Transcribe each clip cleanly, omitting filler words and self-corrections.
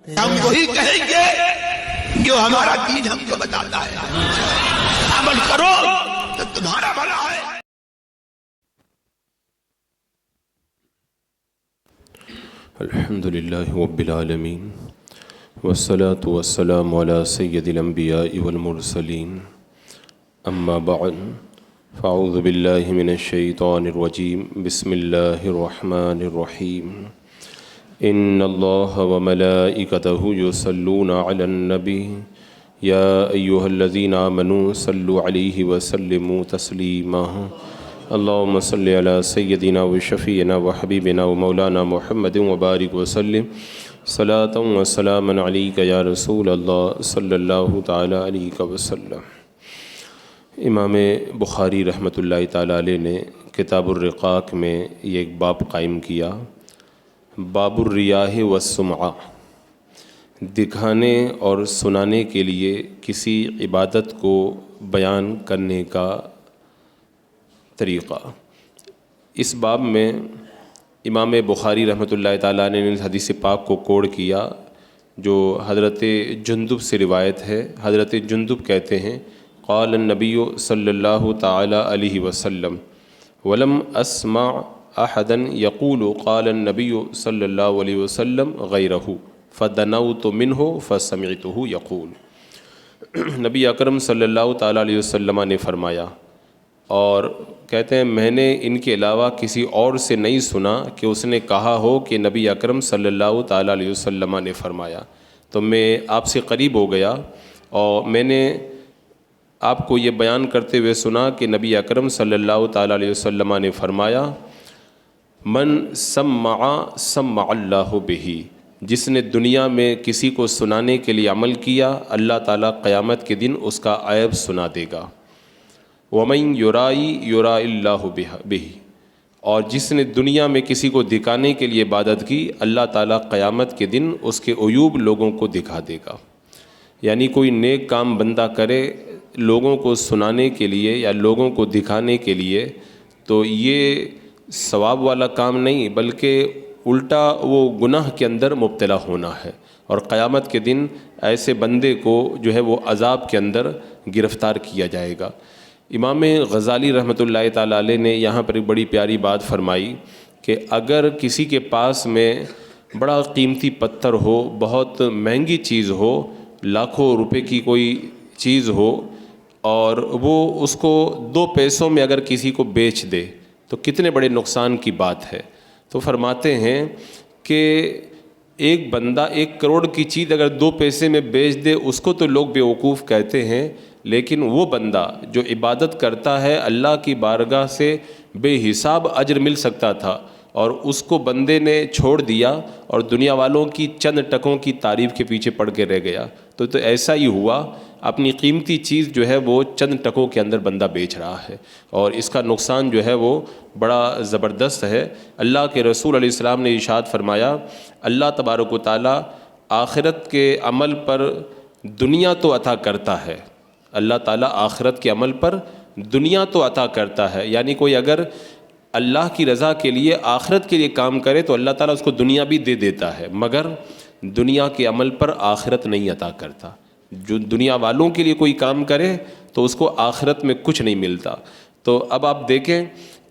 ہم وہی کہیں گے جو ہمارا دین ہم کو بتاتا ہے، عمل کرو تو تمہارا بھلا ہے۔ الحمد للہ رب العالمین والصلاة والسلام على سید الانبیاء والمرسلین اما بعد فاعوذ باللہ من الشیطان الرجیم بسم اللہ الرحمن الرحیم ان اللہ وملائکتہ یصلون علی النبی یا ایہا الذین آمنوا صلوا علیہ وسلموا تسلیما اللہم صلی علی سیدنا و شفیعنا و حبیبنا و مولانا محمد وبارک وسلم صلاۃ و سلاما علیک یا رسول اللہ صلی اللہ تعالی علیہ وسلم۔ امام بخاری رحمۃ اللہ تعالی علیہ نے کتاب الرقاق میں یہ ایک باب قائم کیا، باب الریاح والسمعہ، دکھانے اور سنانے کے لیے کسی عبادت کو بیان کرنے کا طریقہ۔ اس باب میں امام بخاری رحمۃ اللہ تعالیٰ نے اس حدیث پاک کو کوڑ کیا جو حضرت جندب سے روایت ہے۔ حضرت جندب کہتے ہیں قال النبی صلی اللہ تعالی علیہ وسلم ولم اسمع احدا یقول قال النبی صلی اللہ علیہ وسلم غیرہ فدنوت منہ فسمعتہ یقول۔ نبی اکرم صلی اللہ تعالی علیہ وسلم نے فرمایا، اور کہتے ہیں میں نے ان کے علاوہ کسی اور سے نہیں سنا کہ اس نے کہا ہو کہ نبی اکرم صلی اللہ تعالیٰ علیہ وسلم نے فرمایا، تو میں آپ سے قریب ہو گیا اور میں نے آپ کو یہ بیان کرتے ہوئے سنا کہ نبی اکرم صلی اللہ تعالیٰ علیہ وسلم نے فرمایا من سمع سمع اللہ بہ، جس نے دنیا میں کسی کو سنانے کے لیے عمل کیا اللہ تعالیٰ قیامت کے دن اس کا عیب سنا دے گا۔ وَمَن یُرائی یُرائی اللہ بہ، اور جس نے دنیا میں کسی کو دکھانے کے لیے عبادت کی اللہ تعالیٰ قیامت کے دن اس کے عیوب لوگوں کو دکھا دے گا۔ یعنی کوئی نیک کام بندہ کرے لوگوں کو سنانے کے لیے یا لوگوں کو دکھانے کے لیے، تو یہ ثواب والا کام نہیں بلکہ الٹا وہ گناہ کے اندر مبتلا ہونا ہے، اور قیامت کے دن ایسے بندے کو جو ہے وہ عذاب کے اندر گرفتار کیا جائے گا۔ امام غزالی رحمۃ اللہ تعالیٰ علیہ نے یہاں پر ایک بڑی پیاری بات فرمائی کہ اگر کسی کے پاس میں بڑا قیمتی پتھر ہو، بہت مہنگی چیز ہو، لاکھوں روپے کی کوئی چیز ہو، اور وہ اس کو 2 پیسوں میں اگر کسی کو بیچ دے تو کتنے بڑے نقصان کی بات ہے۔ تو فرماتے ہیں کہ ایک بندہ 1 کروڑ کی چیز اگر 2 پیسے میں بیچ دے اس کو تو لوگ بیوقوف کہتے ہیں، لیکن وہ بندہ جو عبادت کرتا ہے اللہ کی بارگاہ سے بے حساب اجر مل سکتا تھا، اور اس کو بندے نے چھوڑ دیا اور دنیا والوں کی چند ٹکوں کی تعریف کے پیچھے پڑ کے رہ گیا۔ تو ایسا ہی ہوا، اپنی قیمتی چیز جو ہے وہ چند ٹکوں کے اندر بندہ بیچ رہا ہے، اور اس کا نقصان جو ہے وہ بڑا زبردست ہے۔ اللہ کے رسول علیہ السلام نے ارشاد فرمایا اللہ تبارک و تعالیٰ آخرت کے عمل پر دنیا تو عطا کرتا ہے، اللہ تعالیٰ آخرت کے عمل پر دنیا تو عطا کرتا ہے، یعنی کوئی اگر اللہ کی رضا کے لیے آخرت کے لیے کام کرے تو اللہ تعالیٰ اس کو دنیا بھی دے دیتا ہے، مگر دنیا کے عمل پر آخرت نہیں عطا کرتا۔ جو دنیا والوں کے لیے کوئی کام کرے تو اس کو آخرت میں کچھ نہیں ملتا۔ تو اب آپ دیکھیں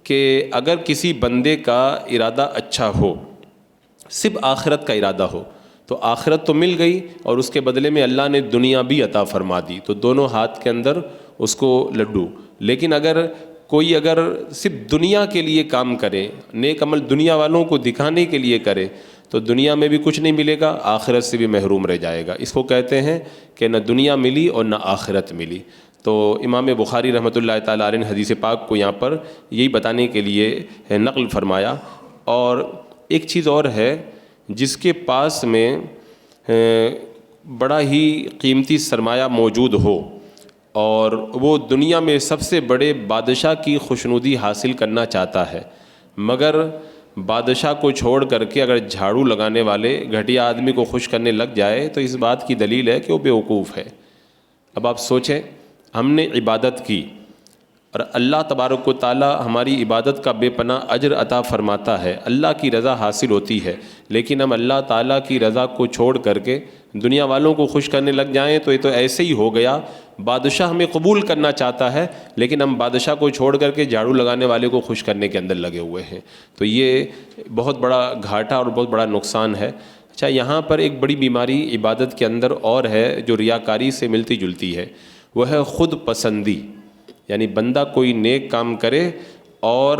کہ اگر کسی بندے کا ارادہ اچھا ہو، صرف آخرت کا ارادہ ہو، تو آخرت تو مل گئی اور اس کے بدلے میں اللہ نے دنیا بھی عطا فرما دی، تو دونوں ہاتھ کے اندر اس کو لڈو۔ لیکن اگر کوئی صرف دنیا کے لیے کام کرے، نیک عمل دنیا والوں کو دکھانے کے لیے کرے، تو دنیا میں بھی کچھ نہیں ملے گا، آخرت سے بھی محروم رہ جائے گا۔ اس کو کہتے ہیں کہ نہ دنیا ملی اور نہ آخرت ملی۔ تو امام بخاری رحمۃ اللہ تعالیٰ علیہ نے حدیث پاک کو یہاں پر یہی بتانے کے لیے نقل فرمایا۔ اور ایک چیز اور ہے، جس کے پاس میں بڑا ہی قیمتی سرمایہ موجود ہو اور وہ دنیا میں سب سے بڑے بادشاہ کی خوشنودی حاصل کرنا چاہتا ہے، مگر بادشاہ کو چھوڑ کر کے اگر جھاڑو لگانے والے گھٹیا آدمی کو خوش کرنے لگ جائے تو اس بات کی دلیل ہے کہ وہ بیوقوف ہے۔ اب آپ سوچیں، ہم نے عبادت کی اور اللہ تبارک و تعالی ہماری عبادت کا بے پناہ اجر عطا فرماتا ہے، اللہ کی رضا حاصل ہوتی ہے، لیکن ہم اللہ تعالیٰ کی رضا کو چھوڑ کر کے دنیا والوں کو خوش کرنے لگ جائیں تو یہ تو ایسے ہی ہو گیا۔ بادشاہ ہمیں قبول کرنا چاہتا ہے لیکن ہم بادشاہ کو چھوڑ کر کے جھاڑو لگانے والے کو خوش کرنے کے اندر لگے ہوئے ہیں، تو یہ بہت بڑا گھاٹا اور بہت بڑا نقصان ہے۔ اچھا، یہاں پر ایک بڑی بیماری عبادت کے اندر اور ہے جو ریاکاری سے ملتی جلتی ہے، وہ ہے خود پسندی، یعنی بندہ کوئی نیک کام کرے اور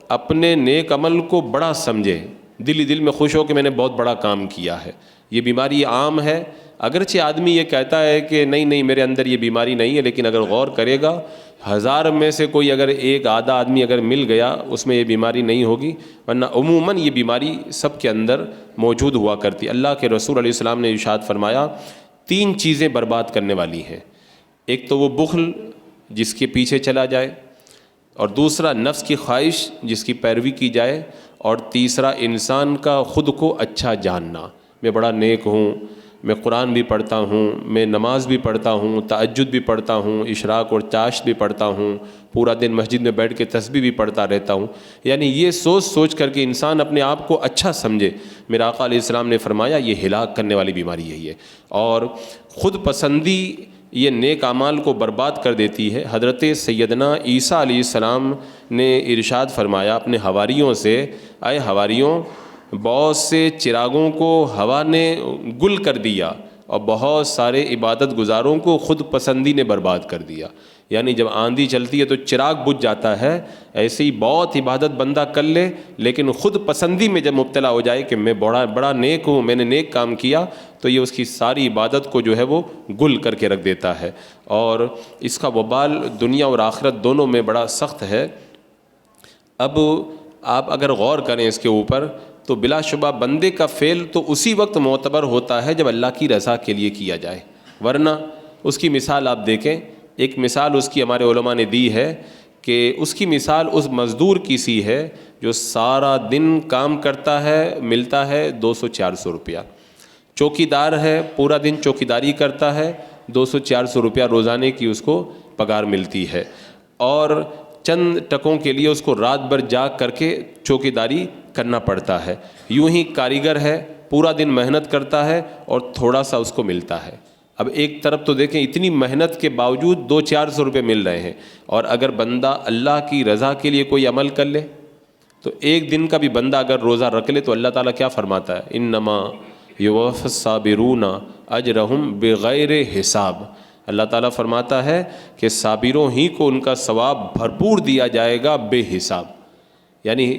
اپنے نیک عمل کو بڑا سمجھے، دل ہی دل میں خوش ہو کہ میں نے بہت بڑا کام کیا ہے۔ یہ بیماری عام ہے، اگرچہ آدمی یہ کہتا ہے کہ نہیں میرے اندر یہ بیماری نہیں ہے، لیکن اگر غور کرے گا 1000 میں سے کوئی اگر ایک آدھا آدمی اگر مل گیا اس میں یہ بیماری نہیں ہوگی، ورنہ عموماً یہ بیماری سب کے اندر موجود ہوا کرتی۔ اللہ کے رسول علیہ السلام نے ارشاد فرمایا 3 چیزیں برباد کرنے والی ہیں، ایک تو وہ بخل جس کے پیچھے چلا جائے، اور دوسرا نفس کی خواہش جس کی پیروی کی جائے، اور تیسرا انسان کا خود کو اچھا جاننا، میں بڑا نیک ہوں، میں قرآن بھی پڑھتا ہوں، میں نماز بھی پڑھتا ہوں، تہجد بھی پڑھتا ہوں، اشراق اور چاشت بھی پڑھتا ہوں، پورا دن مسجد میں بیٹھ کے تسبیح بھی پڑھتا رہتا ہوں، یعنی یہ سوچ کر کے انسان اپنے آپ کو اچھا سمجھے۔ میرا آقا علیہ السلام نے فرمایا یہ ہلاک کرنے والی بیماری یہی ہے، اور خود پسندی یہ نیک اعمال کو برباد کر دیتی ہے۔ حضرت سیدنا عیسیٰ علیہ السلام نے ارشاد فرمایا اپنے حواریوں سے، اے حواریوں، بہت سے چراغوں کو ہوا نے گل کر دیا اور بہت سارے عبادت گزاروں کو خود پسندی نے برباد کر دیا، یعنی جب آندھی چلتی ہے تو چراغ بجھ جاتا ہے، ایسے ہی بہت عبادت بندہ کر لے لیکن خود پسندی میں جب مبتلا ہو جائے کہ میں بڑا نیک ہوں، میں نے نیک کام کیا، تو یہ اس کی ساری عبادت کو جو ہے وہ گل کر کے رکھ دیتا ہے، اور اس کا وبال دنیا اور آخرت دونوں میں بڑا سخت ہے۔ اب آپ اگر غور کریں اس کے اوپر تو بلا شبہ بندے کا فعل تو اسی وقت معتبر ہوتا ہے جب اللہ کی رضا کے لیے کیا جائے، ورنہ اس کی مثال آپ دیکھیں، ایک مثال اس کی ہمارے علماء نے دی ہے کہ اس کی مثال اس مزدور کی سی ہے جو سارا دن کام کرتا ہے، ملتا ہے 200-400 روپیہ، چوکیدار ہے، پورا دن چوکیداری کرتا ہے، 200-400 روپیہ روزانے کی اس کو پگار ملتی ہے، اور چند ٹکوں کے لیے اس کو رات بھر جاگ کر کے چوکیداری کرنا پڑتا ہے۔ یوں ہی کاریگر ہے، پورا دن محنت کرتا ہے اور تھوڑا سا اس کو ملتا ہے۔ اب ایک طرف تو دیکھیں اتنی محنت کے باوجود 200-400 روپے مل رہے ہیں، اور اگر بندہ اللہ کی رضا کے لیے کوئی عمل کر لے تو ایک دن کا بھی بندہ اگر روزہ رکھ لے تو اللہ تعالیٰ کیا فرماتا ہے، انما یوفی الصابرون اجرہم بغیر حساب، اللہ تعالیٰ فرماتا ہے کہ صابروں ہی کو ان کا ثواب بھرپور دیا جائے گا بے حساب، یعنی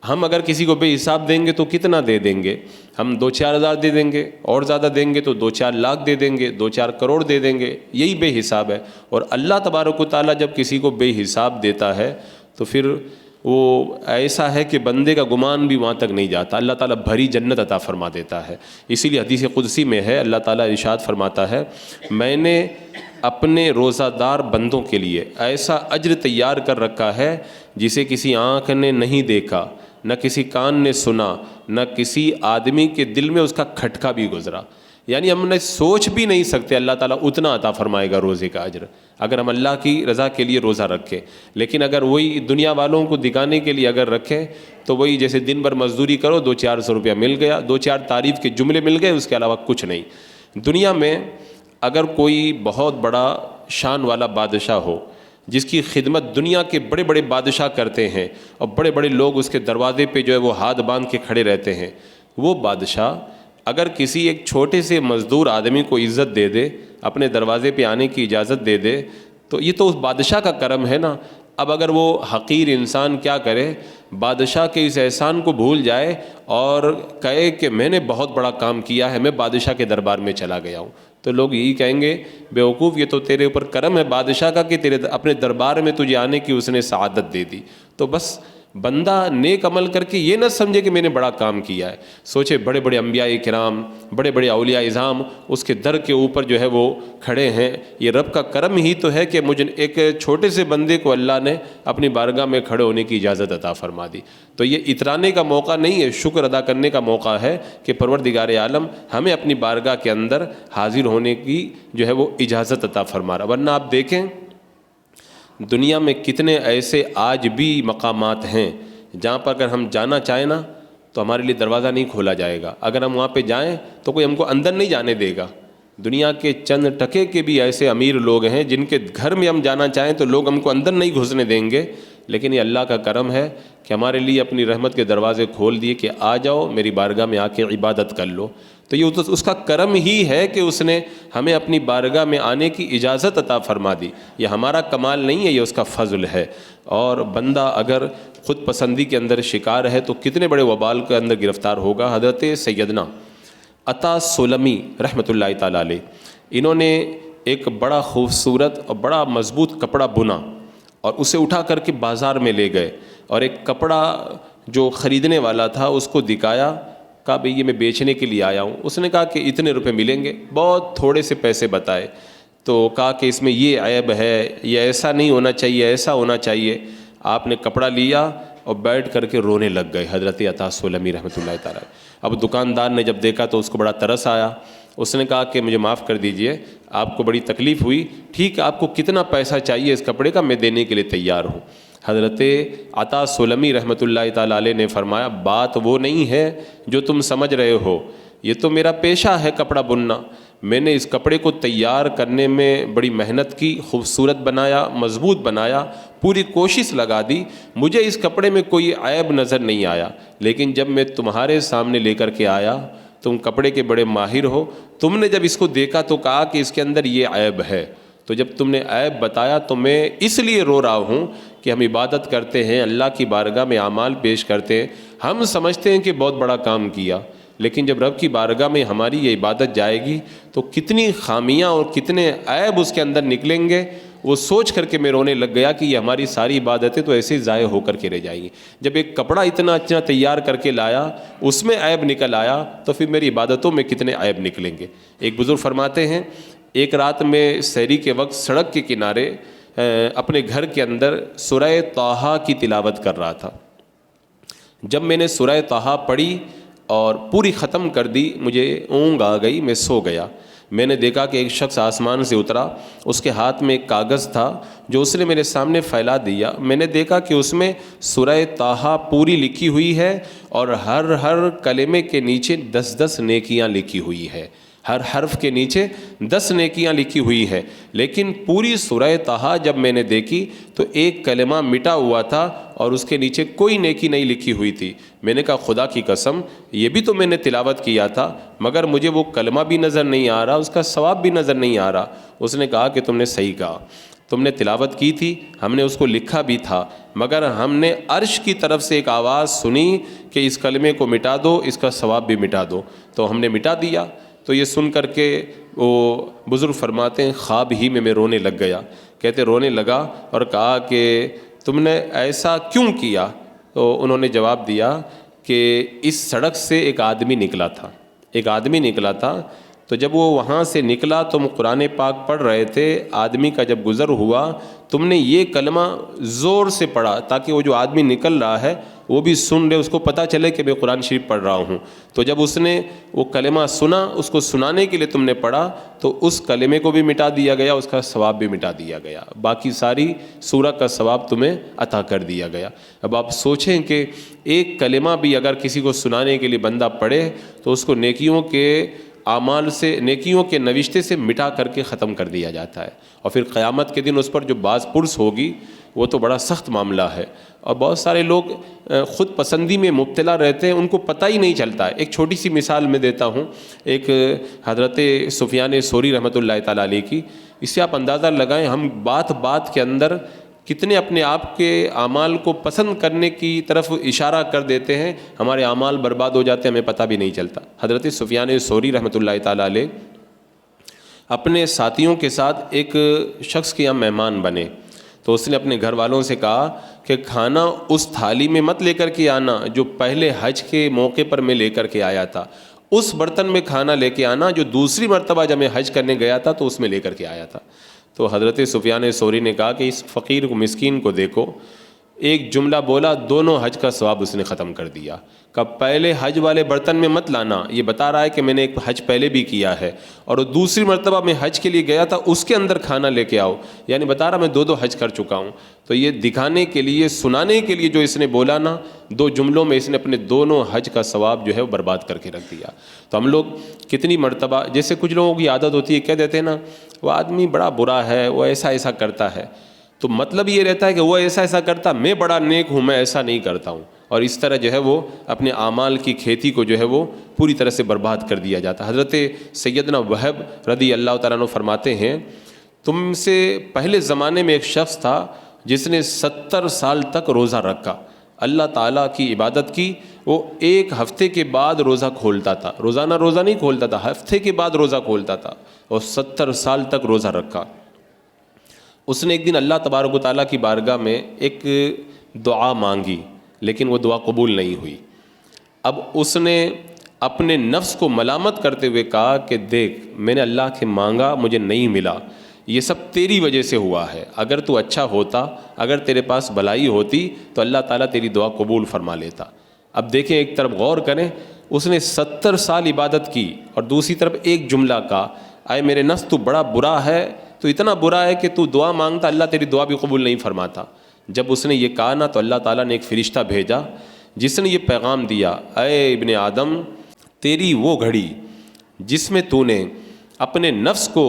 ہم اگر کسی کو بے حساب دیں گے تو کتنا دے دیں گے، ہم 2-4 ہزار دے دیں گے، اور زیادہ دیں گے تو 2-4 لاکھ دے دیں گے، 2-4 کروڑ دے دیں گے، یہی بے حساب ہے۔ اور اللہ تبارک و تعالیٰ جب کسی کو بے حساب دیتا ہے تو پھر وہ ایسا ہے کہ بندے کا گمان بھی وہاں تک نہیں جاتا، اللہ تعالیٰ بھری جنت عطا فرما دیتا ہے۔ اسی لیے حدیث قدسی میں ہے، اللہ تعالیٰ ارشاد فرماتا ہے میں نے اپنے روزہ دار بندوں کے لیے ایسا اجر تیار کر رکھا ہے جسے کسی آنکھ نے نہیں دیکھا، نہ کسی کان نے سنا، نہ کسی آدمی کے دل میں اس کا کھٹکا بھی گزرا، یعنی ہم نے سوچ بھی نہیں سکتے اللہ تعالیٰ اتنا عطا فرمائے گا روزے کا اجر اگر ہم اللہ کی رضا کے لیے روزہ رکھیں۔ لیکن اگر وہی دنیا والوں کو دکھانے کے لیے اگر رکھیں تو وہی جیسے دن بھر مزدوری کرو، 200-400 روپیہ مل گیا، 2-4 تعریف کے جملے مل گئے، اس کے علاوہ کچھ نہیں۔ دنیا میں اگر کوئی بہت بڑا شان والا بادشاہ ہو جس کی خدمت دنیا کے بڑے بڑے بادشاہ کرتے ہیں اور بڑے بڑے لوگ اس کے دروازے پہ جو ہے وہ ہاتھ باندھ کے کھڑے رہتے ہیں، وہ بادشاہ اگر کسی ایک چھوٹے سے مزدور آدمی کو عزت دے دے، اپنے دروازے پہ آنے کی اجازت دے دے، تو یہ تو اس بادشاہ کا کرم ہے نا۔ اب اگر وہ حقیر انسان کیا کرے، بادشاہ کے اس احسان کو بھول جائے اور کہے کہ میں نے بہت بڑا کام کیا ہے، میں بادشاہ کے دربار میں چلا گیا ہوں، تو لوگ یہی کہیں گے بیوقوف یہ تو تیرے اوپر کرم ہے بادشاہ کا کہ تیرے اپنے دربار میں تجھے آنے کی اس نے سعادت دے دی۔ تو بس بندہ نیک عمل کر کے یہ نہ سمجھے کہ میں نے بڑا کام کیا ہے، سوچے بڑے بڑے انبیاء کرام، بڑے بڑے اولیاء اعظام اس کے در کے اوپر جو ہے وہ کھڑے ہیں، یہ رب کا کرم ہی تو ہے کہ مجھے ایک چھوٹے سے بندے کو اللہ نے اپنی بارگاہ میں کھڑے ہونے کی اجازت عطا فرما دی۔ تو یہ اترانے کا موقع نہیں ہے، شکر ادا کرنے کا موقع ہے کہ پروردگار عالم ہمیں اپنی بارگاہ کے اندر حاضر ہونے کی جو ہے وہ اجازت عطا فرما رہا۔ ورنہ آپ دیکھیں دنیا میں کتنے ایسے آج بھی مقامات ہیں جہاں پر اگر ہم جانا چاہیں نا تو ہمارے لیے دروازہ نہیں کھولا جائے گا. اگر ہم وہاں پہ جائیں تو کوئی ہم کو اندر نہیں جانے دے گا. دنیا کے چند ٹکے کے بھی ایسے امیر لوگ ہیں جن کے گھر میں ہم جانا چاہیں تو لوگ ہم کو اندر نہیں گھسنے دیں گے. لیکن یہ اللہ کا کرم ہے کہ ہمارے لیے اپنی رحمت کے دروازے کھول دیے کہ آ جاؤ میری بارگاہ میں آ کے عبادت کر لو. تو یہ اس کا کرم ہی ہے کہ اس نے ہمیں اپنی بارگاہ میں آنے کی اجازت عطا فرما دی. یہ ہمارا کمال نہیں ہے، یہ اس کا فضل ہے. اور بندہ اگر خود پسندی کے اندر شکار ہے تو کتنے بڑے وبال کے اندر گرفتار ہوگا. حضرت سیدنا عطا سلمی رحمۃ اللہ تعالیٰ علیہ، انہوں نے ایک بڑا خوبصورت اور بڑا مضبوط کپڑا بنا اور اسے اٹھا کر کے بازار میں لے گئے اور ایک کپڑا جو خریدنے والا تھا اس کو دکھایا. کہا بھئی یہ میں بیچنے کے لیے آیا ہوں. اس نے کہا کہ اتنے روپے ملیں گے. بہت تھوڑے سے پیسے بتائے. تو کہا کہ اس میں یہ عیب ہے، یہ ایسا نہیں ہونا چاہیے، ایسا ہونا چاہیے. آپ نے کپڑا لیا اور بیٹھ کر کے رونے لگ گئے حضرت عطا سلمی رحمۃ اللہ تعالیٰ. اب دکاندار نے جب دیکھا تو اس کو بڑا ترس آیا. اس نے کہا کہ مجھے معاف کر دیجئے، آپ کو بڑی تکلیف ہوئی، ٹھیک ہے آپ کو کتنا پیسہ چاہیے اس کپڑے کا، میں دینے کے لیے تیار ہوں. حضرت عطا سلمی رحمۃ اللہ تعالیٰ علیہ نے فرمایا بات وہ نہیں ہے جو تم سمجھ رہے ہو، یہ تو میرا پیشہ ہے کپڑا بننا. میں نے اس کپڑے کو تیار کرنے میں بڑی محنت کی، خوبصورت بنایا، مضبوط بنایا، پوری کوشش لگا دی. مجھے اس کپڑے میں کوئی عیب نظر نہیں آیا. لیکن جب میں تمہارے سامنے لے کر کے آیا، تم کپڑے کے بڑے ماہر ہو، تم نے جب اس کو دیکھا تو کہا کہ اس کے اندر یہ عیب ہے. تو جب تم نے عیب بتایا تو میں اس لیے رو رہا ہوں کہ ہم عبادت کرتے ہیں، اللہ کی بارگاہ میں اعمال پیش کرتے ہیں، ہم سمجھتے ہیں کہ بہت بڑا کام کیا، لیکن جب رب کی بارگاہ میں ہماری یہ عبادت جائے گی تو کتنی خامیاں اور کتنے عیب اس کے اندر نکلیں گے. وہ سوچ کر کے میں رونے لگ گیا کہ یہ ہماری ساری عبادتیں تو ایسے ہی ضائع ہو کر کے رہ جائیں گی. جب ایک کپڑا اتنا اچھا تیار کر کے لایا اس میں عیب نکل آیا تو پھر میری عبادتوں میں کتنے عیب نکلیں گے. ایک بزرگ فرماتے ہیں ایک رات میں سحری کے وقت سڑک کے کنارے اپنے گھر کے اندر سورہ طٰہٰ کی تلاوت کر رہا تھا. جب میں نے سورہ طٰہٰ پڑھی اور پوری ختم کر دی مجھے اونگ آ گئی، میں سو گیا. میں نے دیکھا کہ ایک شخص آسمان سے اترا، اس کے ہاتھ میں ایک کاغذ تھا جو اس نے میرے سامنے پھیلا دیا. میں نے دیکھا کہ اس میں سورہ طٰہٰ پوری لکھی ہوئی ہے اور ہر کلمے کے نیچے 10 نیکیاں لکھی ہوئی ہے. ہر حرف کے نیچے 10 نیکیاں لکھی ہوئی ہے. لیکن پوری سورہ طٰہٰ جب میں نے دیکھی تو ایک کلمہ مٹا ہوا تھا اور اس کے نیچے کوئی نیکی نہیں لکھی ہوئی تھی. میں نے کہا خدا کی قسم یہ بھی تو میں نے تلاوت کیا تھا مگر مجھے وہ کلمہ بھی نظر نہیں آ رہا، اس کا ثواب بھی نظر نہیں آ رہا. اس نے کہا کہ تم نے صحیح کہا، تم نے تلاوت کی تھی، ہم نے اس کو لکھا بھی تھا، مگر ہم نے عرش کی طرف سے ایک آواز سنی کہ اس کلمے کو مٹا دو، اس کا ثواب بھی مٹا دو، تو ہم نے مٹا دیا. تو یہ سن کر کے وہ بزرگ فرماتے ہیں خواب ہی میں رونے لگ گیا. کہتے رونے لگا اور کہا کہ تم نے ایسا کیوں کیا؟ تو انہوں نے جواب دیا کہ اس سڑک سے ایک آدمی نکلا تھا. تو جب وہ وہاں سے نکلا تم قرآن پاک پڑھ رہے تھے، آدمی کا جب گزر ہوا تم نے یہ کلمہ زور سے پڑھا تاکہ وہ جو آدمی نکل رہا ہے وہ بھی سن لے، اس کو پتہ چلے کہ میں قرآن شریف پڑھ رہا ہوں. تو جب اس نے وہ کلمہ سنا، اس کو سنانے کے لیے تم نے پڑھا تو اس کلمے کو بھی مٹا دیا گیا، اس کا ثواب بھی مٹا دیا گیا، باقی ساری سورہ کا ثواب تمہیں عطا کر دیا گیا. اب آپ سوچیں کہ ایک کلمہ بھی اگر کسی کو سنانے کے لیے بندہ پڑھے تو اس کو نیکیوں کے اعمال سے، نیکیوں کے نوشتے سے مٹا کر کے ختم کر دیا جاتا ہے. اور پھر قیامت کے دن اس پر جو باز پرس ہوگی وہ تو بڑا سخت معاملہ ہے. اور بہت سارے لوگ خود پسندی میں مبتلا رہتے ہیں، ان کو پتہ ہی نہیں چلتا ہے. ایک چھوٹی سی مثال میں دیتا ہوں، ایک حضرت سفیان ثوری رحمۃ اللہ تعالیٰ علیہ کی. اس سے آپ اندازہ لگائیں ہم بات کے اندر کتنے اپنے آپ کے اعمال کو پسند کرنے کی طرف اشارہ کر دیتے ہیں، ہمارے اعمال برباد ہو جاتے ہیں، ہمیں پتہ بھی نہیں چلتا. حضرت سفیان ثوری رحمۃ اللہ تعالیٰ علیہ اپنے ساتھیوں کے ساتھ ایک شخص کے یہاں مہمان بنے. تو اس نے اپنے گھر والوں سے کہا کہ کھانا اس تھالی میں مت لے کر کے آنا جو پہلے حج کے موقع پر میں لے کر کے آیا تھا، اس برتن میں کھانا لے کے آنا جو دوسری مرتبہ جب میں حج کرنے گیا تھا تو اس میں لے کر کے آیا تھا. تو حضرت سفیان ثوری نے کہا کہ اس فقیر کو، مسکین کو دیکھو، ایک جملہ بولا، دونوں حج کا ثواب اس نے ختم کر دیا۔ کب پہلے حج والے برتن میں مت لانا، یہ بتا رہا ہے کہ میں نے ایک حج پہلے بھی کیا ہے، اور دوسری مرتبہ میں حج کے لیے گیا تھا اس کے اندر کھانا لے کے آؤ، یعنی بتا رہا میں دو حج کر چکا ہوں۔ تو یہ دکھانے کے لیے، سنانے کے لیے جو اس نے بولا نا، دو جملوں میں اس نے اپنے دونوں حج کا ثواب جو ہے وہ برباد کر کے رکھ دیا۔ تو ہم لوگ کتنی مرتبہ، جیسے کچھ لوگوں کی عادت ہوتی ہے، کہہ دیتے ہیں نا وہ آدمی بڑا برا ہے، وہ ایسا ایسا کرتا ہے، تو مطلب یہ رہتا ہے کہ وہ ایسا ایسا کرتا، میں بڑا نیک ہوں، میں ایسا نہیں کرتا ہوں، اور اس طرح جو ہے وہ اپنے اعمال کی کھیتی کو جو ہے وہ پوری طرح سے برباد کر دیا جاتا ہے۔ حضرت سیدنا وہب رضی اللہ تعالیٰ عنہ فرماتے ہیں، تم سے پہلے زمانے میں ایک شخص تھا جس نے 70 سال تک روزہ رکھا، اللہ تعالیٰ کی عبادت کی، وہ ایک ہفتے کے بعد روزہ کھولتا تھا، روزانہ روزہ نہیں کھولتا تھا، ہفتے کے بعد روزہ کھولتا تھا، اور 70 سال تک روزہ رکھا۔ اس نے ایک دن اللہ تبارک و تعالیٰ کی بارگاہ میں ایک دعا مانگی، لیکن وہ دعا قبول نہیں ہوئی۔ اب اس نے اپنے نفس کو ملامت کرتے ہوئے کہا کہ دیکھ، میں نے اللہ کے مانگا، مجھے نہیں ملا، یہ سب تیری وجہ سے ہوا ہے، اگر تو اچھا ہوتا، اگر تیرے پاس بھلائی ہوتی تو اللہ تعالیٰ تیری دعا قبول فرما لیتا۔ اب دیکھیں، ایک طرف غور کریں، اس نے 70 سال عبادت کی، اور دوسری طرف ایک جملہ کہا، اے میرے نفس تو بڑا برا ہے، تو اتنا برا ہے کہ تو دعا مانگتا، اللہ تیری دعا بھی قبول نہیں فرماتا۔ جب اس نے یہ کہا نا، تو اللہ تعالیٰ نے ایک فرشتہ بھیجا جس نے یہ پیغام دیا، اے ابن آدم، تیری وہ گھڑی جس میں تو نے اپنے نفس کو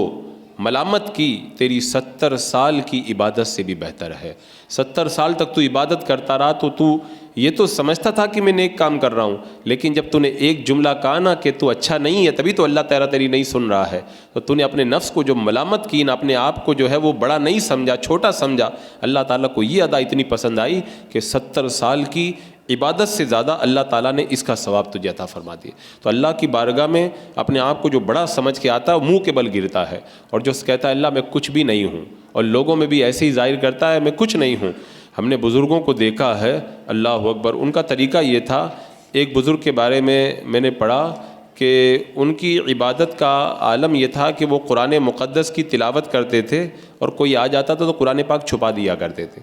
ملامت کی، تیری 70 سال کی عبادت سے بھی بہتر ہے۔ 70 سال تک تو عبادت کرتا رہا، تو یہ تو سمجھتا تھا کہ میں نیک کام کر رہا ہوں، لیکن جب تو نے ایک جملہ کہا نا کہ تو اچھا نہیں ہے، تبھی تو اللہ تعالیٰ تیری نہیں سن رہا ہے، تو تو نے اپنے نفس کو جو ملامت کی نا، اپنے آپ کو جو ہے وہ بڑا نہیں سمجھا، چھوٹا سمجھا، اللہ تعالیٰ کو یہ ادا اتنی پسند آئی کہ 70 سال کی عبادت سے زیادہ اللہ تعالیٰ نے اس کا ثواب تجھے عطا فرما دیا۔ تو اللہ کی بارگاہ میں اپنے آپ کو جو بڑا سمجھ کے آتا ہے، منہ کے بل گرتا ہے، اور جو کہتا ہے اللہ میں کچھ بھی نہیں ہوں، اور لوگوں میں بھی ایسے ہی ظاہر کرتا ہے میں کچھ نہیں ہوں۔ ہم نے بزرگوں کو دیکھا ہے، اللہ اکبر، ان کا طریقہ یہ تھا۔ ایک بزرگ کے بارے میں نے پڑھا کہ ان کی عبادت کا عالم یہ تھا کہ وہ قرآن مقدس کی تلاوت کرتے تھے، اور کوئی آ جاتا تھا تو قرآن پاک چھپا دیا کرتے تھے،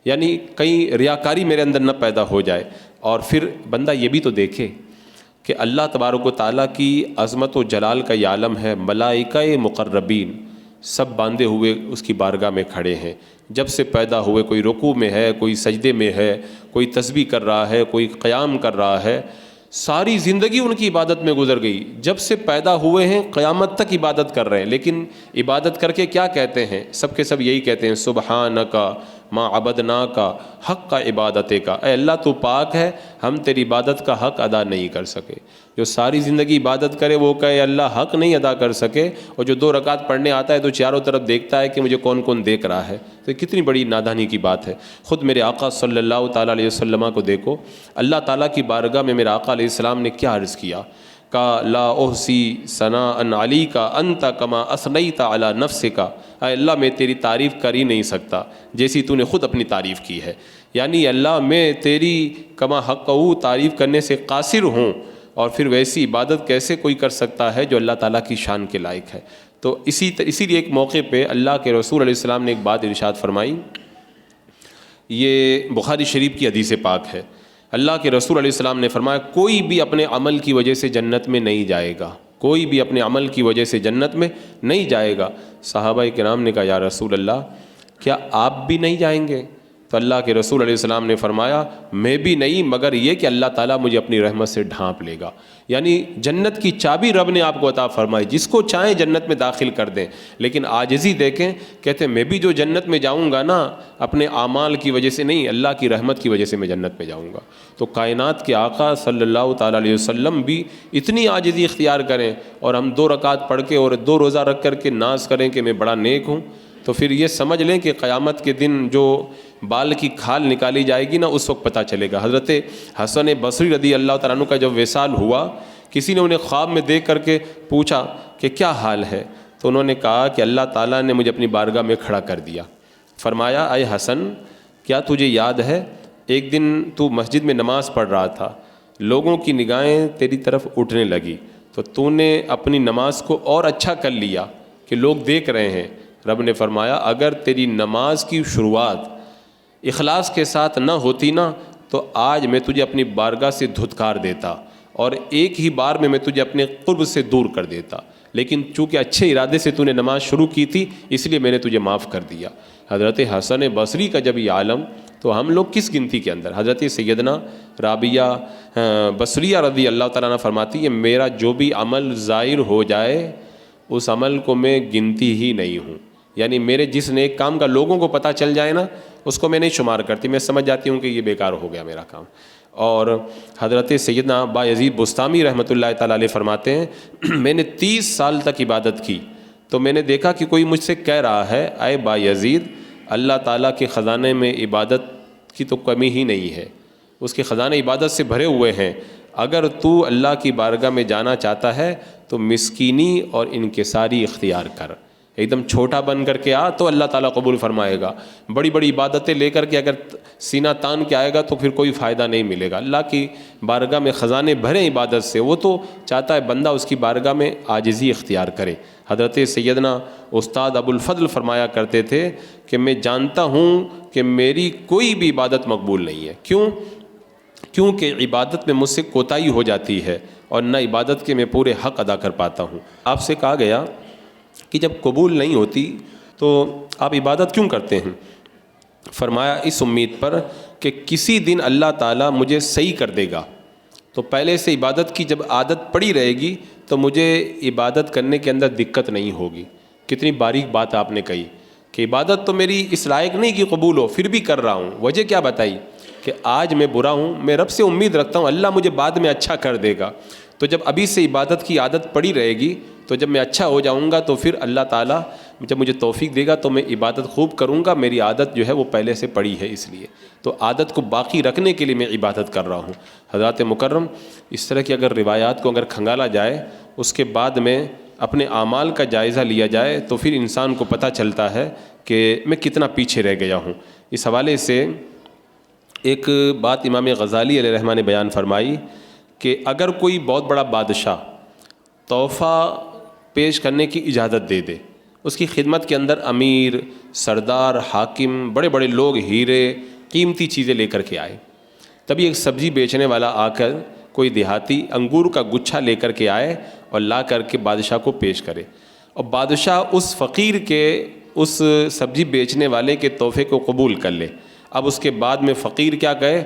یعنی کہیں ریاکاری میرے اندر نہ پیدا ہو جائے۔ اور پھر بندہ یہ بھی تو دیکھے کہ اللہ تبارک و تعالیٰ کی عظمت و جلال کا یہ عالم ہے، ملائکہ مقربین سب باندھے ہوئے اس کی بارگاہ میں کھڑے ہیں، جب سے پیدا ہوئے، کوئی رکوع میں ہے، کوئی سجدے میں ہے، کوئی تسبیح کر رہا ہے، کوئی قیام کر رہا ہے، ساری زندگی ان کی عبادت میں گزر گئی، جب سے پیدا ہوئے ہیں قیامت تک عبادت کر رہے ہیں۔ لیکن عبادت کر کے کیا کہتے ہیں؟ سب کے سب یہی کہتے ہیں، سبحانکا ما عبدناک حق کا عبادت کا، اے اللہ تو پاک ہے، ہم تیری عبادت کا حق ادا نہیں کر سکے۔ جو ساری زندگی عبادت کرے وہ کہے اللہ حق نہیں ادا کر سکے، اور جو 2 رکعت پڑھنے آتا ہے تو چاروں طرف دیکھتا ہے کہ مجھے کون کون دیکھ رہا ہے، تو کتنی بڑی نادانی کی بات ہے۔ خود میرے آقا صلی اللہ تعالیٰ علیہ وسلم کو دیکھو، اللہ تعالیٰ کی بارگاہ میں میرے آقا علیہ السلام نے کیا عرض کیا، کا لا احصی ثناء علیک انت کما اثنیت علی نفسک، اے اللہ میں تیری تعریف کر ہی نہیں سکتا جیسی تو نے خود اپنی تعریف کی ہے، یعنی اللہ میں تیری کما حقہ تعریف کرنے سے قاصر ہوں، اور پھر ویسی عبادت کیسے کوئی کر سکتا ہے جو اللہ تعالیٰ کی شان کے لائق ہے۔ تو اسی لیے ایک موقع پہ اللہ کے رسول علیہ السلام نے ایک بات ارشاد فرمائی، یہ بخاری شریف کی حدیث پاک ہے۔ اللہ کے رسول علیہ السلام نے فرمایا، کوئی بھی اپنے عمل کی وجہ سے جنت میں نہیں جائے گا، کوئی بھی اپنے عمل کی وجہ سے جنت میں نہیں جائے گا۔ صحابہ کرام نے کہا یا رسول اللہ، کیا آپ بھی نہیں جائیں گے؟ تو اللہ کے رسول علیہ السلام نے فرمایا، میں بھی نہیں، مگر یہ کہ اللہ تعالیٰ مجھے اپنی رحمت سے ڈھانپ لے گا۔ یعنی جنت کی چابی رب نے آپ کو عطا فرمائی، جس کو چاہیں جنت میں داخل کر دیں، لیکن عاجزی دیکھیں، کہتے ہیں میں بھی جو جنت میں جاؤں گا نا، اپنے اعمال کی وجہ سے نہیں، اللہ کی رحمت کی وجہ سے میں جنت میں جاؤں گا۔ تو کائنات کے آقا صلی اللہ تعالیٰ علیہ وسلم بھی اتنی عاجزی اختیار کریں، اور ہم 2 رکعت پڑھ کے اور 2 روزہ رکھ کر کے ناز کریں کہ میں بڑا نیک ہوں، تو پھر یہ سمجھ لیں کہ قیامت کے دن جو بال کی کھال نکالی جائے گی نا، اس وقت پتہ چلے گا۔ حضرت حسن بصری رضی اللہ تعالیٰ عنہ کا جب وصال ہوا، کسی نے انہیں خواب میں دیکھ کر کے پوچھا کہ کیا حال ہے، تو انہوں نے کہا کہ اللہ تعالیٰ نے مجھے اپنی بارگاہ میں کھڑا کر دیا، فرمایا اے حسن، کیا تجھے یاد ہے ایک دن تو مسجد میں نماز پڑھ رہا تھا، لوگوں کی نگاہیں تیری طرف اٹھنے لگی، تو تو نے اپنی نماز کو اور اچھا کر لیا کہ لوگ دیکھ رہے ہیں۔ رب نے فرمایا اگر تیری نماز کی شروعات اخلاص کے ساتھ نہ ہوتی نا تو آج میں تجھے اپنی بارگاہ سے دھتکار دیتا اور ایک ہی بار میں تجھے اپنے قرب سے دور کر دیتا، لیکن چونکہ اچھے ارادے سے تو نے نماز شروع کی تھی اس لیے میں نے تجھے معاف کر دیا۔ حضرت حسن بصری کا جب یہ عالم تو ہم لوگ کس گنتی کے اندر؟ حضرت سیدنا رابعہ بصریہ رضی اللہ تعالیٰ عنہ فرماتی ہے میرا جو بھی عمل ظاہر ہو جائے اس عمل کو میں گنتی ہی نہیں ہوں، یعنی میرے جس نیک کام کا لوگوں کو پتہ چل جائے نا اس کو میں نہیں شمار کرتی، میں سمجھ جاتی ہوں کہ یہ بیکار ہو گیا میرا کام۔ اور حضرت سیدنا بایزید بستامی رحمۃ اللہ تعالیٰ علیہ فرماتے ہیں میں نے 30 سال تک عبادت کی تو میں نے دیکھا کہ کوئی مجھ سے کہہ رہا ہے اے بایزید اللہ تعالیٰ کے خزانے میں عبادت کی تو کمی ہی نہیں ہے، اس کے خزانے عبادت سے بھرے ہوئے ہیں، اگر تو اللہ کی بارگاہ میں جانا چاہتا ہے تو مسکینی اور انکساری اختیار کر، ایک دم چھوٹا بن کر کے آ تو اللہ تعالیٰ قبول فرمائے گا، بڑی بڑی عبادتیں لے کر کے اگر سینہ تان کے آئے گا تو پھر کوئی فائدہ نہیں ملے گا۔ اللہ کی بارگاہ میں خزانے بھرے عبادت سے، وہ تو چاہتا ہے بندہ اس کی بارگاہ میں عاجزی اختیار کرے۔ حضرت سیدنا استاد ابو الفضل فرمایا کرتے تھے کہ میں جانتا ہوں کہ میری کوئی بھی عبادت مقبول نہیں ہے، کیونکہ عبادت میں مجھ سے کوتاہی ہو جاتی ہے اور نہ عبادت کے میں پورے حق ادا کر پاتا ہوں۔ آپ سے کہا گیا کہ جب قبول نہیں ہوتی تو آپ عبادت کیوں کرتے ہیں؟ فرمایا اس امید پر کہ کسی دن اللہ تعالیٰ مجھے صحیح کر دے گا، تو پہلے سے عبادت کی جب عادت پڑی رہے گی تو مجھے عبادت کرنے کے اندر دقت نہیں ہوگی۔ کتنی باریک بات آپ نے کہی کہ عبادت تو میری اس لائق نہیں کہ قبول ہو، پھر بھی کر رہا ہوں۔ وجہ کیا بتائی؟ کہ آج میں برا ہوں، میں رب سے امید رکھتا ہوں اللہ مجھے بعد میں اچھا کر دے گا، تو جب ابھی سے عبادت کی عادت پڑی رہے گی تو جب میں اچھا ہو جاؤں گا تو پھر اللہ تعالیٰ جب مجھے توفیق دے گا تو میں عبادت خوب کروں گا، میری عادت جو ہے وہ پہلے سے پڑی ہے، اس لیے تو عادت کو باقی رکھنے کے لیے میں عبادت کر رہا ہوں۔ حضرات مکرم اس طرح کی اگر روایات کو اگر کھنگالا جائے اس کے بعد میں اپنے اعمال کا جائزہ لیا جائے تو پھر انسان کو پتہ چلتا ہے کہ میں کتنا پیچھے رہ گیا ہوں۔ اس حوالے سے ایک بات امام غزالی علیہ الرحمہ نے بیان فرمائی کہ اگر کوئی بہت بڑا بادشاہ تحفہ پیش کرنے کی اجازت دے دے، اس کی خدمت کے اندر امیر، سردار، حاکم، بڑے بڑے لوگ ہیرے قیمتی چیزیں لے کر کے آئے، تبھی ایک سبزی بیچنے والا آ کر کوئی دیہاتی انگور کا گچھا لے کر کے آئے اور لا کر کے بادشاہ کو پیش کرے، اور بادشاہ اس فقیر کے اس سبزی بیچنے والے کے تحفے کو قبول کر لے۔ اب اس کے بعد میں فقیر کیا کہے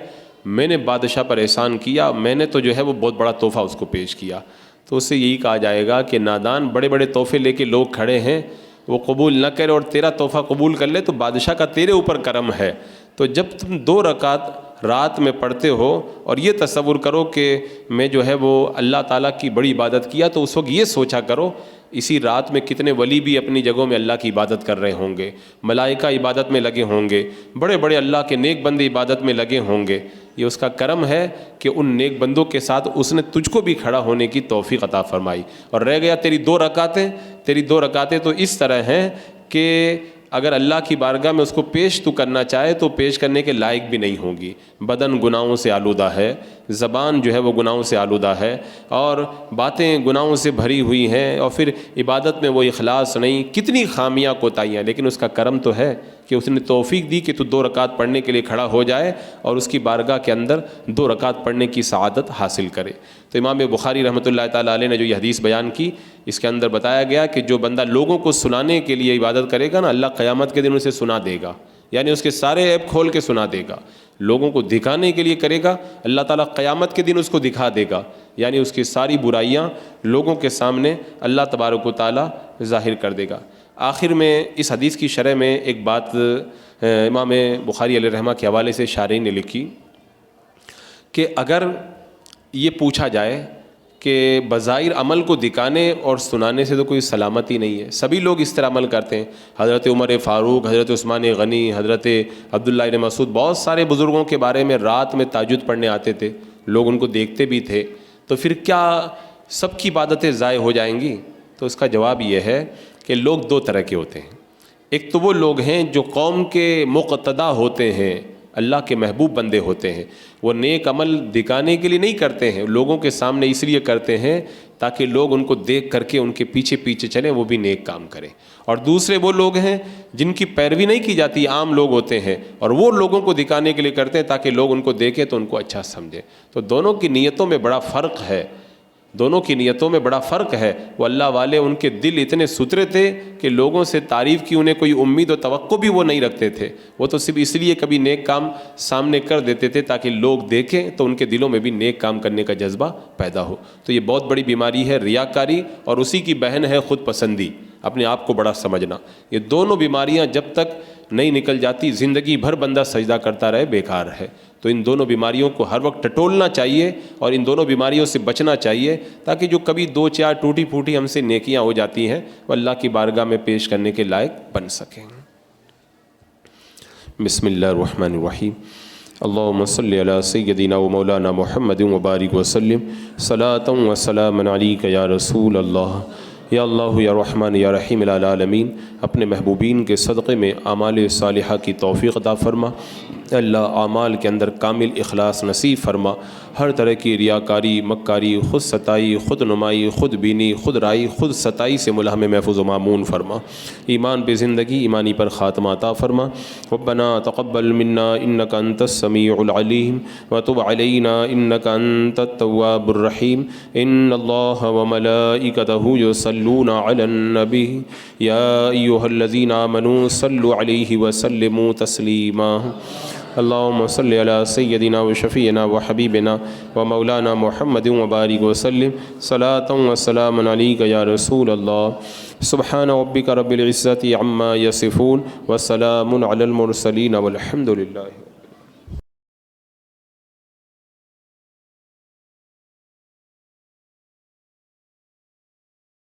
میں نے بادشاہ پر احسان کیا، میں نے تو جو ہے وہ بہت بڑا تحفہ اس کو پیش کیا، تو اس سے یہی کہا جائے گا کہ نادان بڑے بڑے تحفے لے کے لوگ کھڑے ہیں، وہ قبول نہ کرے اور تیرا تحفہ قبول کر لے تو بادشاہ کا تیرے اوپر کرم ہے۔ تو جب تم 2 رکعت رات میں پڑھتے ہو اور یہ تصور کرو کہ میں جو ہے وہ اللہ تعالیٰ کی بڑی عبادت کیا، تو اس وقت یہ سوچا کرو اسی رات میں کتنے ولی بھی اپنی جگہوں میں اللہ کی عبادت کر رہے ہوں گے، ملائکہ عبادت میں لگے ہوں گے، بڑے بڑے اللہ کے نیک بندے عبادت میں لگے ہوں گے۔ یہ اس کا کرم ہے کہ ان نیک بندوں کے ساتھ اس نے تجھ کو بھی کھڑا ہونے کی توفیق عطا فرمائی، اور رہ گیا تیری 2 رکعتیں۔ تیری 2 رکعتیں تو اس طرح ہیں کہ اگر اللہ کی بارگاہ میں اس کو پیش تو کرنا چاہے تو پیش کرنے کے لائق بھی نہیں ہوگی۔ بدن گناہوں سے آلودہ ہے، زبان جو ہے وہ گناہوں سے آلودہ ہے، اور باتیں گناہوں سے بھری ہوئی ہیں، اور پھر عبادت میں وہ اخلاص نہیں، کتنی خامیاں کوتاہیاں، لیکن اس کا کرم تو ہے کہ اس نے توفیق دی کہ تو 2 رکعت پڑھنے کے لیے کھڑا ہو جائے اور اس کی بارگاہ کے اندر 2 رکعت پڑھنے کی سعادت حاصل کرے۔ تو امام بخاری رحمۃ اللہ تعالیٰ علیہ نے جو یہ حدیث بیان کی، اس کے اندر بتایا گیا کہ جو بندہ لوگوں کو سنانے کے لیے عبادت کرے گا نا، اللہ قیامت کے دن اسے سنا دے گا، یعنی اس کے سارے عیب کھول کے سنا دے گا۔ لوگوں کو دکھانے کے لیے کرے گا، اللہ تعالیٰ قیامت کے دن اس کو دکھا دے گا، یعنی اس کی ساری برائیاں لوگوں کے سامنے اللہ تبارک و تعالیٰ ظاہر کر دے گا۔ آخر میں اس حدیث کی شرح میں ایک بات امام بخاری علیہ الرحمہ کے حوالے سے شارحین نے لکھی کہ اگر یہ پوچھا جائے کہ بظاہر عمل کو دکھانے اور سنانے سے تو کوئی سلامتی نہیں ہے، سبھی لوگ اس طرح عمل کرتے ہیں، حضرت عمر فاروق، حضرت عثمان غنی، حضرت عبداللہ بن مسعود، بہت سارے بزرگوں کے بارے میں رات میں تہجد پڑھنے آتے تھے، لوگ ان کو دیکھتے بھی تھے، تو پھر کیا سب کی عبادتیں ضائع ہو جائیں گی؟ تو اس کا جواب یہ ہے کہ لوگ 2 طرح کے ہوتے ہیں۔ ایک تو وہ لوگ ہیں جو قوم کے مقتدا ہوتے ہیں، اللہ کے محبوب بندے ہوتے ہیں. وہ نیک عمل دکھانے کے لیے نہیں کرتے ہیں, لوگوں کے سامنے اس لیے کرتے ہیں تاکہ لوگ ان کو دیکھ کر کے ان کے پیچھے پیچھے چلیں, وہ بھی نیک کام کریں. اور دوسرے وہ لوگ ہیں جن کی پیروی نہیں کی جاتی, عام لوگ ہوتے ہیں, اور وہ لوگوں کو دکھانے کے لیے کرتے ہیں تاکہ لوگ ان کو دیکھیں تو ان کو اچھا سمجھیں. تو دونوں کی نیتوں میں بڑا فرق ہے, دونوں کی نیتوں میں بڑا فرق ہے. وہ اللہ والے, ان کے دل اتنے ستھرے تھے کہ لوگوں سے تعریف کی انہیں کوئی امید و توقع بھی وہ نہیں رکھتے تھے. وہ تو صرف اس لیے کبھی نیک کام سامنے کر دیتے تھے تاکہ لوگ دیکھیں تو ان کے دلوں میں بھی نیک کام کرنے کا جذبہ پیدا ہو. تو یہ بہت بڑی بیماری ہے ریاکاری, اور اسی کی بہن ہے خود پسندی, اپنے آپ کو بڑا سمجھنا. یہ دونوں بیماریاں جب تک نہیں نکل جاتی زندگی بھر بندہ سجدہ کرتا رہے بیکار ہے. تو ان دونوں بیماریوں کو ہر وقت ٹٹولنا چاہیے اور ان دونوں بیماریوں سے بچنا چاہیے تاکہ جو کبھی دو چار ٹوٹی پھوٹی ہم سے نیکیاں ہو جاتی ہیں وہ اللہ کی بارگاہ میں پیش کرنے کے لائق بن سکیں. بسم اللہ الرحمن الرحیم. اللہم صلی علی سیدنا و مولانا محمد وبارک وسلم صلاۃ و سلام علیک یا رسول اللہ. یا اللہ یا رحمان یا رحیم العالمین, اپنے محبوبین کے صدقے میں اعمال صالحہ کی توفیق عطا فرما. اللہ اعمال کے اندر کامل اخلاص نصیب فرما. ہر طرح کی ریاکاری, مکاری, خود ستائی, خود نمائی, خود بینی, خود رائی, خود ستائی سے ملہ میں محفوظ و معمون فرما. ایمان پہ زندگی, ایمانی پر خاتمہ عطا فرما. ربنا تقبل منا انک انت السمیع العلیم وتب علینا انک انت التواب الرحیم. ان اللہ وملائکتہ یصلون علی النبی یا ایہا الذین آمنوا صلوا علیہ وسلموا تسلیما. اللہم صلی علی سیدنا و شفیعنا و حبیبنا و مولانا محمد وبارک وسلم صلاۃ و سلام علیک یا رسول اللہ. سبحان ربک رب العزۃ عما یصفون وسلام علی المرسلین والحمد للہ.